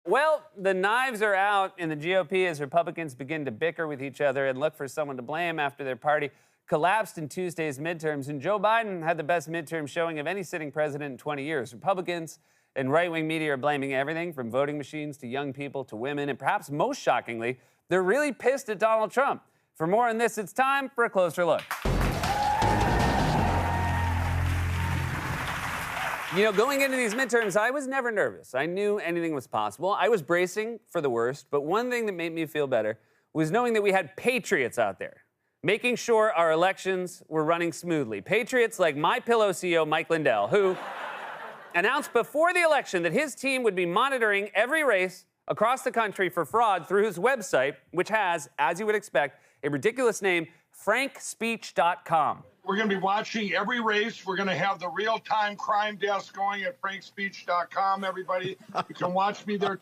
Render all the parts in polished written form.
Well, the knives are out in the GOP as Republicans begin to bicker with each other and look for someone to blame after their party collapsed in Tuesday's midterms. And Joe Biden had the best midterm showing of any sitting president in 20 years. Republicans and right-wing media are blaming everything from voting machines to young people to women. And perhaps most shockingly, they're really pissed at Donald Trump. For more on this, it's time for a closer look. You know, going into these midterms, I was never nervous. I knew anything was possible. I was bracing for the worst, but one thing that made me feel better was knowing that we had patriots out there, making sure our elections were running smoothly. Patriots like MyPillow CEO Mike Lindell, who announced before the election that his team would be monitoring every race across the country for fraud through his website, which has, as you would expect, a ridiculous name, frankspeech.com. We're going to be watching every race. We're going to have the real-time crime desk going at frankspeech.com, everybody. You can watch me there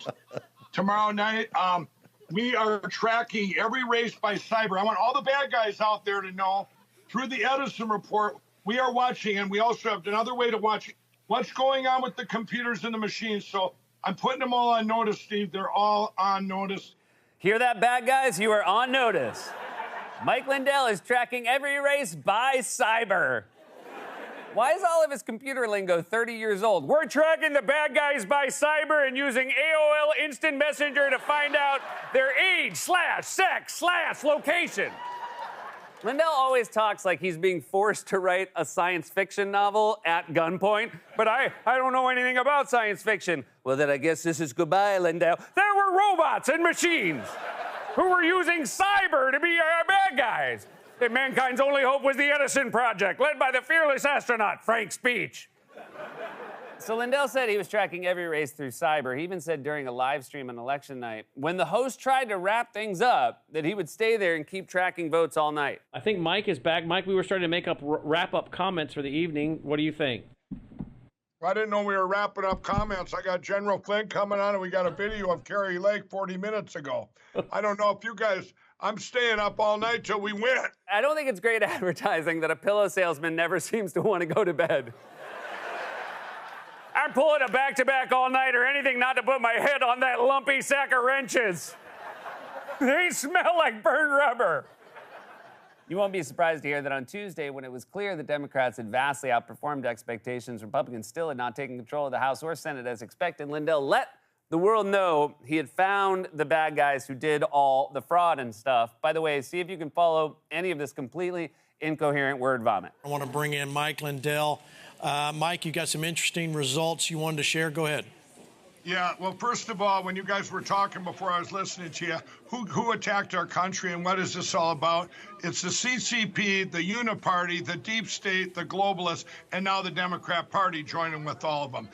tomorrow night. We are tracking every race by cyber. I want all the bad guys out there to know, through the Edison report, we are watching, and we also have another way to watch what's going on with the computers and the machines. So I'm putting them all on notice, Steve. They're all on notice. Hear that, bad guys? You are on notice. Mike Lindell is tracking every race by cyber. Why is all of his computer lingo 30 years old? We're tracking the bad guys by cyber and using AOL Instant Messenger to find out their age, sex, location. Lindell always talks like he's being forced to write a science fiction novel at gunpoint, but I don't know anything about science fiction. Well, then I guess this is goodbye, Lindell. There were robots and machines who were using cyber to be our bad guys. And mankind's only hope was the Edison Project, led by the fearless astronaut, Frank Speech. So Lindell said he was tracking every race through cyber. He even said during a live stream on election night, when the host tried to wrap things up, that he would stay there and keep tracking votes all night. I think Mike is back. Mike, we were starting to make up wrap-up comments for the evening. What do you think? I didn't know we were wrapping up comments. I got General Flynn coming on, and we got a video of Kerry Lake 40 minutes ago. I don't know if you guys, I'm staying up all night till we win. I don't think it's great advertising that a pillow salesman never seems to want to go to bed. I'm pulling a back-to-back all night or anything not to put my head on that lumpy sack of wrenches. They smell like burned rubber. You won't be surprised to hear that on Tuesday, when it was clear the Democrats had vastly outperformed expectations, Republicans still had not taken control of the House or Senate as expected. Lindell let the world know he had found the bad guys who did all the fraud and stuff. By the way, see if you can follow any of this completely incoherent word vomit. I want to bring in Mike Lindell. Mike, you got some interesting results you wanted to share. Go ahead. Yeah, well, first of all, when you guys were talking before I was listening to you, who attacked our country and what is this all about? It's the CCP, the Uniparty, the Deep State, the Globalists, and now the Democrat Party joining with all of them.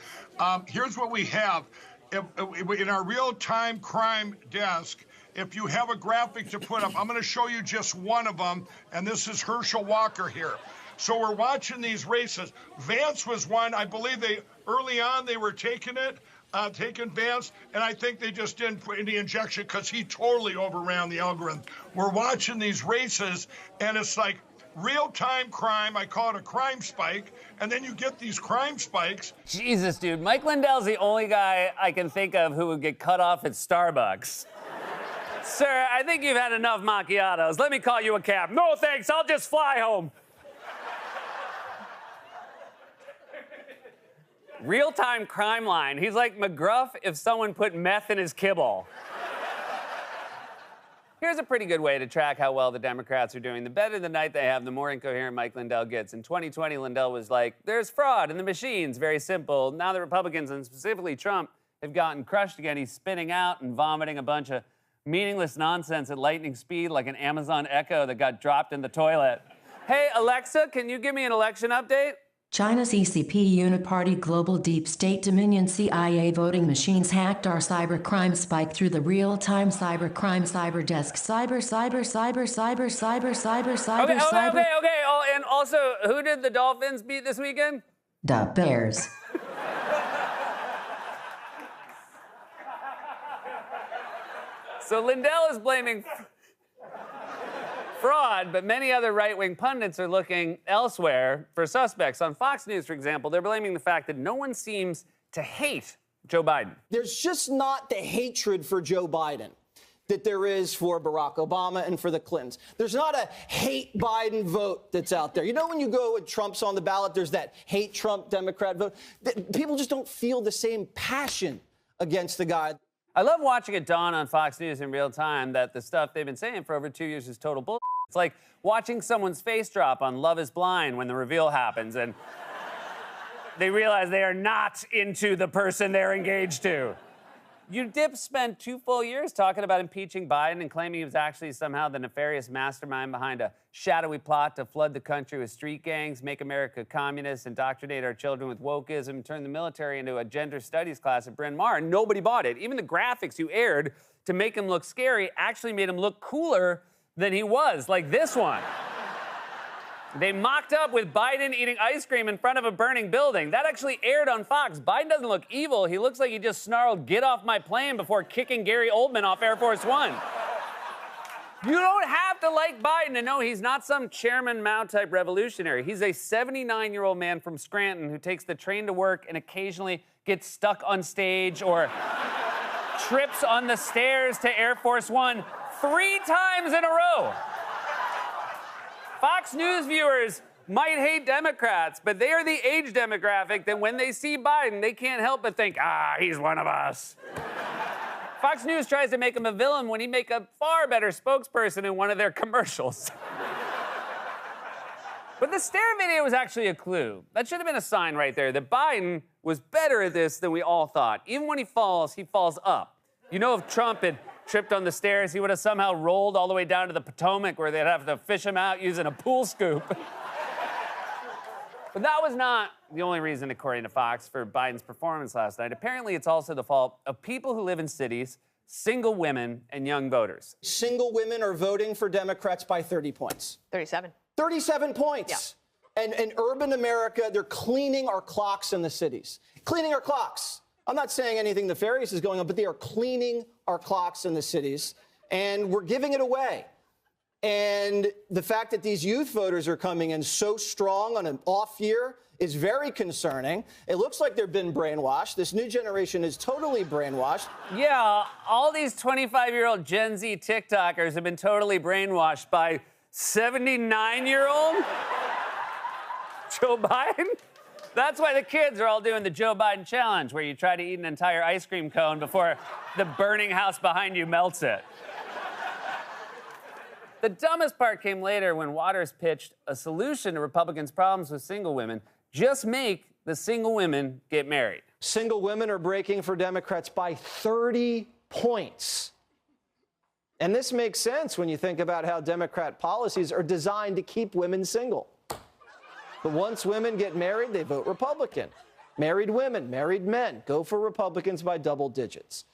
Here's what we have. In our real-time crime desk, if you have a graphic to put up, I'm going to show you just one of them, and this is Herschel Walker here. So we're watching these races. Vance was one. I believe early on they were taking Vance, and I think they just didn't put any injection because he totally overran the algorithm. We're watching these races, and it's like real-time crime. I call it a crime spike, and then you get these crime spikes. Jesus, dude. Mike Lindell's the only guy I can think of who would get cut off at Starbucks. Sir, I think you've had enough macchiatos. Let me call you a cab. No, thanks. I'll just fly home. Real-time crime line. He's like McGruff if someone put meth in his kibble. Here's a pretty good way to track how well the Democrats are doing. The better the night they have, the more incoherent Mike Lindell gets. In 2020, Lindell was like, there's fraud in the machines. Very simple. Now the Republicans, and specifically Trump, have gotten crushed again. He's spinning out and vomiting a bunch of meaningless nonsense at lightning speed like an Amazon Echo that got dropped in the toilet. Hey, Alexa, can you give me an election update? China's ECP, Uniparty, Global Deep State, Dominion, CIA voting machines hacked our cybercrime spike through the real-time cybercrime cyber desk. Cyber. Okay. Oh, and also, who did the Dolphins beat this weekend? The Bears. So Lindell is blaming fraud, but many other right-wing pundits are looking elsewhere for suspects. On Fox News, for example, they're blaming the fact that no one seems to hate Joe Biden. There's just not the hatred for Joe Biden that there is for Barack Obama and for the Clintons. There's not a hate Biden vote that's out there. You know, when you go with Trump's on the ballot, there's that hate Trump Democrat vote. People just don't feel the same passion against the guy. I love watching it dawn on Fox News in real time that the stuff they've been saying for over 2 years is total bull. It's like watching someone's face drop on Love is Blind when the reveal happens and they realize they are not into the person they're engaged to. You dips spent 2 full years talking about impeaching Biden and claiming he was actually somehow the nefarious mastermind behind a shadowy plot to flood the country with street gangs, make America communist, indoctrinate our children with wokeism, turn the military into a gender studies class at Bryn Mawr. And nobody bought it. Even the graphics you aired to make him look scary actually made him look cooler than he was, like this one. They mocked up with Biden eating ice cream in front of a burning building. That actually aired on Fox. Biden doesn't look evil. He looks like he just snarled, "Get off my plane," before kicking Gary Oldman off Air Force One. You don't have to like Biden to know he's not some Chairman Mao type revolutionary. He's a 79-year-old man from Scranton who takes the train to work and occasionally gets stuck on stage or trips on the stairs to Air Force One 3 times in a row. Fox News viewers might hate Democrats, but they are the age demographic that when they see Biden, they can't help but think, he's one of us. Fox News tries to make him a villain when he make a far better spokesperson in one of their commercials. But the stare video was actually a clue. That should have been a sign right there that Biden was better at this than we all thought. Even when he falls up. You know, if Trump had tripped on the stairs, he would have somehow rolled all the way down to the Potomac where they'd have to fish him out using a pool scoop. But that was not the only reason, according to Fox, for Biden's performance last night. Apparently, it's also the fault of people who live in cities, single women, and young voters. Single women are voting for Democrats by 30 points. 37. 37 points. Yeah. And in urban America, they're cleaning our clocks in the cities. Cleaning our clocks. I'm not saying anything nefarious is going on, but they are cleaning our clocks in the cities, and we're giving it away. And the fact that these youth voters are coming in so strong on an off year is very concerning. It looks like they've been brainwashed. This new generation is totally brainwashed. Yeah, all these 25-year-old Gen Z TikTokers have been totally brainwashed by 79-year-old Joe Biden. That's why the kids are all doing the Joe Biden challenge, where you try to eat an entire ice cream cone before the burning house behind you melts it. The dumbest part came later when Waters pitched a solution to Republicans' problems with single women. Just make the single women get married. Single women are breaking for Democrats by 30 points. And this makes sense when you think about how Democrat policies are designed to keep women single. But once women get married, they vote Republican. Married women, married men go for Republicans by double digits.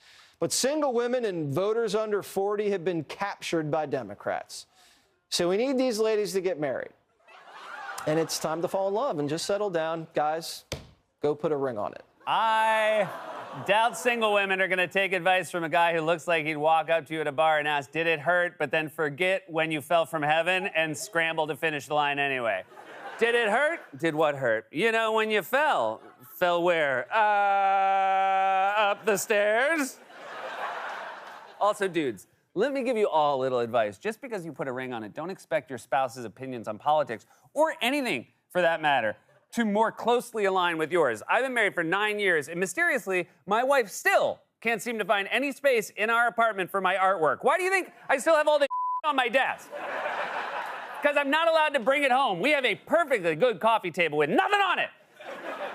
But single women and voters under 40 have been captured by Democrats. So we need these ladies to get married. And it's time to fall in love and just settle down. Guys, go put a ring on it. I doubt single women are going to take advice from a guy who looks like he'd walk up to you at a bar and ask, "Did it hurt?" but then forget when you fell from heaven and scramble to finish the line anyway. Did it hurt? Did what hurt? You know, when you fell. Fell where? Up the stairs. Also, dudes, let me give you all a little advice. Just because you put a ring on it, don't expect your spouse's opinions on politics, or anything for that matter, to more closely align with yours. I've been married for 9 years, and mysteriously, my wife still can't seem to find any space in our apartment for my artwork. Why do you think I still have all this on my desk? Because I'm not allowed to bring it home. We have a perfectly good coffee table with nothing on it.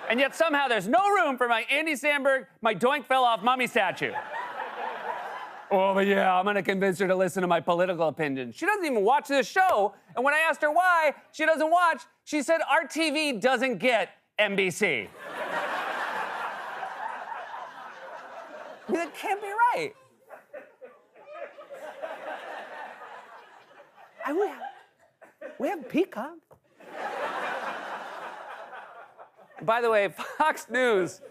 And yet somehow there's no room for my Andy Samberg, my doink fell off mummy statue. Oh, but yeah, I'm going to convince her to listen to my political opinions. She doesn't even watch this show. And when I asked her why she doesn't watch, she said our TV doesn't get NBC. That can't be right. We have Peacock. By the way, Fox News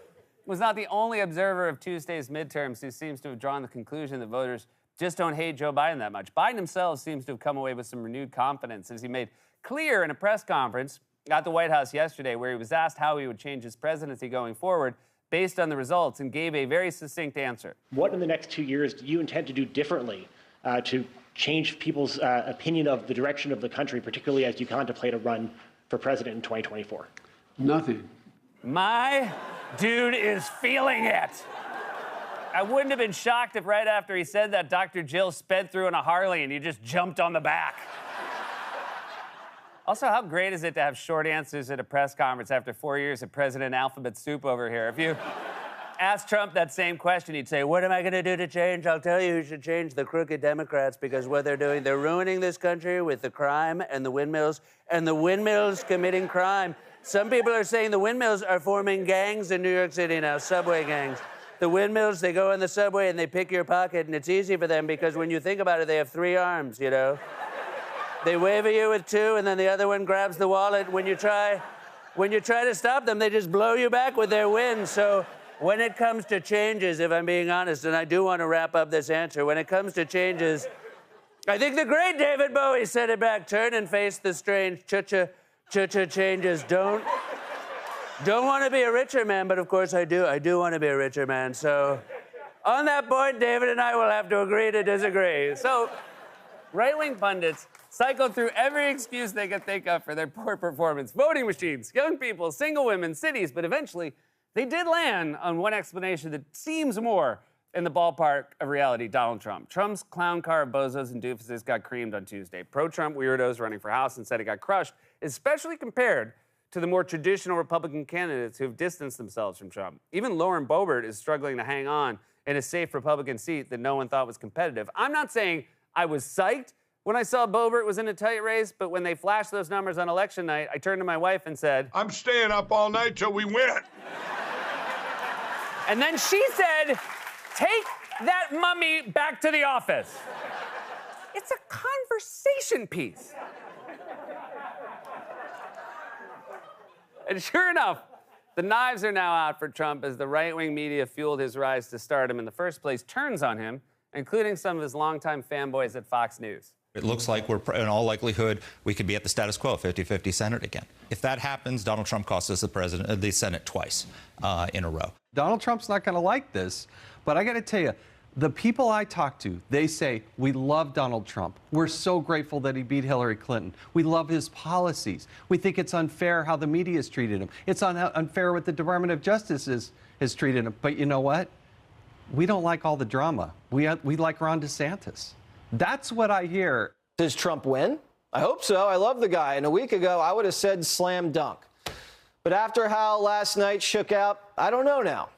was not the only observer of Tuesday's midterms who seems to have drawn the conclusion that voters just don't hate Joe Biden that much. Biden himself seems to have come away with some renewed confidence, as he made clear in a press conference at the White House yesterday, where he was asked how he would change his presidency going forward. based on the results and gave a very succinct answer. What in the next 2 years do you intend to do differently to change people's opinion of the direction of the country, particularly as you contemplate a run for president in 2024? Nothing. My dude is feeling it. I wouldn't have been shocked if right after he said that, Dr. Jill sped through in a Harley and he just jumped on the back. Also, how great is it to have short answers at a press conference after 4 years of President Alphabet Soup over here? If you ask Trump that same question, he'd say, what am I going to do to change? I'll tell you, you should change the crooked Democrats, because what they're doing, they're ruining this country with the crime and the windmills committing crime. Some people are saying the windmills are forming gangs in New York City now, subway gangs. The windmills, they go in the subway and they pick your pocket, and it's easy for them because when you think about it, they have 3 arms, you know? They wave at you with 2, and then the other one grabs the wallet. When you try to stop them, they just blow you back with their wind. So when it comes to changes, if I'm being honest, and I do want to wrap up this answer, when it comes to changes, I think the great David Bowie said it back, turn and face the strange cha-cha changes. Don't want to be a richer man, but of course I do. I do want to be a richer man. So on that point, David and I will have to agree to disagree. So right-wing pundits cycle through every excuse they could think of for their poor performance. Voting machines, young people, single women, cities, but eventually they did land on one explanation that seems more in the ballpark of reality: Donald Trump. Trump's clown car of bozos and doofuses got creamed on Tuesday. Pro-Trump weirdos running for House and said he got crushed, especially compared to the more traditional Republican candidates who have distanced themselves from Trump. Even Lauren Boebert is struggling to hang on in a safe Republican seat that no one thought was competitive. I'm not saying I was psyched when I saw Boebert was in a tight race, but when they flashed those numbers on election night, I turned to my wife and said, I'm staying up all night till we win. And then she said, take that mummy back to the office. It's a conversation piece. And sure enough, the knives are now out for Trump as the right-wing media fueled his rise to stardom in the first place turns on him, including some of his longtime fanboys at Fox News. It looks like we're, in all likelihood, we could be at the status quo, 50-50 Senate again. If that happens, Donald Trump costs us the Senate twice in a row. Donald Trump's not going to like this, but I got to tell you, the people I talk to, they say, we love Donald Trump. We're so grateful that he beat Hillary Clinton. We love his policies. We think it's unfair how the media has treated him. It's unfair what the Department of Justice has treated him. But you know what? We don't like all the drama. We like Ron DeSantis. That's what I hear. Does Trump win? I hope so. I love the guy. And a week ago, I would have said slam dunk. But after how last night shook out, I don't know now.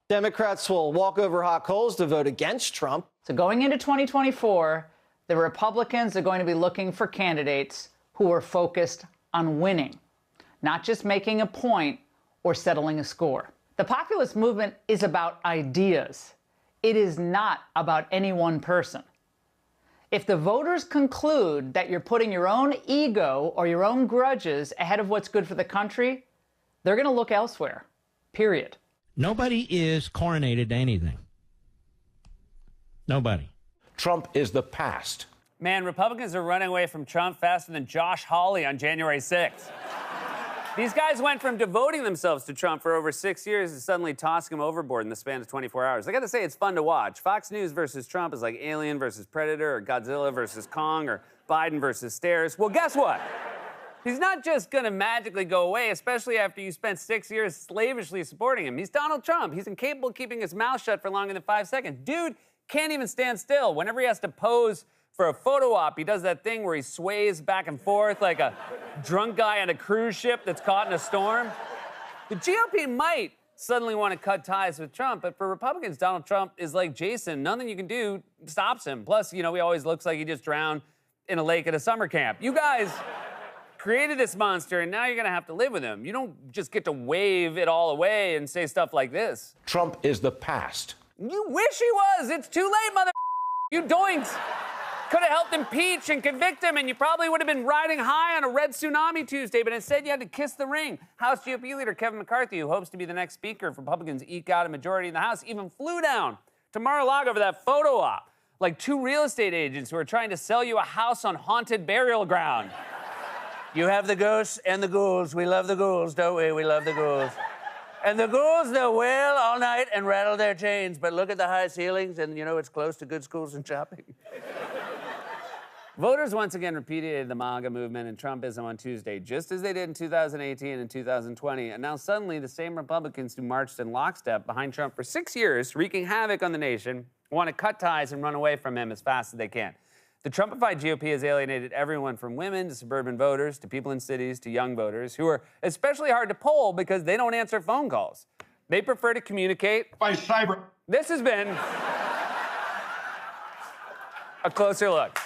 Democrats will walk over hot coals to vote against Trump. So going into 2024, the Republicans are going to be looking for candidates who are focused on winning, not just making a point or settling a score. The populist movement is about ideas. It is not about any one person. If the voters conclude that you're putting your own ego or your own grudges ahead of what's good for the country, they're going to look elsewhere, period. Nobody is coronated to anything. Nobody. Trump is the past. Man, Republicans are running away from Trump faster than Josh Hawley on January 6th. These guys went from devoting themselves to Trump for over 6 years to suddenly tossing him overboard in the span of 24 hours. I gotta say, it's fun to watch. Fox News versus Trump is like Alien versus Predator, or Godzilla versus Kong, or Biden versus Stairs. Well, guess what? He's not just gonna magically go away, especially after you spent 6 years slavishly supporting him. He's Donald Trump. He's incapable of keeping his mouth shut for longer than 5 seconds. Dude can't even stand still. Whenever he has to pose for a photo op, he does that thing where he sways back and forth like a drunk guy on a cruise ship that's caught in a storm. The GOP might suddenly want to cut ties with Trump, but for Republicans, Donald Trump is like Jason. Nothing you can do stops him. Plus, you know, he always looks like he just drowned in a lake at a summer camp. You guys created this monster, and now you're going to have to live with him. You don't just get to wave it all away and say stuff like this. Trump is the past. You wish he was. It's too late, mother. You doinks. Could have helped impeach and convict him, and you probably would have been riding high on a red tsunami Tuesday, but instead you had to kiss the ring. House GOP leader Kevin McCarthy, who hopes to be the next speaker if Republicans eke out a majority in the House, even flew down to Mar-a-Lago for that photo op, like two real estate agents who are trying to sell you a house on haunted burial ground. You have the ghosts and the ghouls. We love the ghouls, don't we? We love the ghouls. And the girls, they'll wail all night and rattle their chains, but look at the high ceilings and, you know, it's close to good schools and shopping. Voters once again repudiated the MAGA movement and Trumpism on Tuesday, just as they did in 2018 and 2020. And now suddenly the same Republicans who marched in lockstep behind Trump for 6 years, wreaking havoc on the nation, want to cut ties and run away from him as fast as they can. The Trumpified GOP has alienated everyone from women to suburban voters to people in cities to young voters who are especially hard to poll because they don't answer phone calls. They prefer to communicate by cyber. This has been a closer look.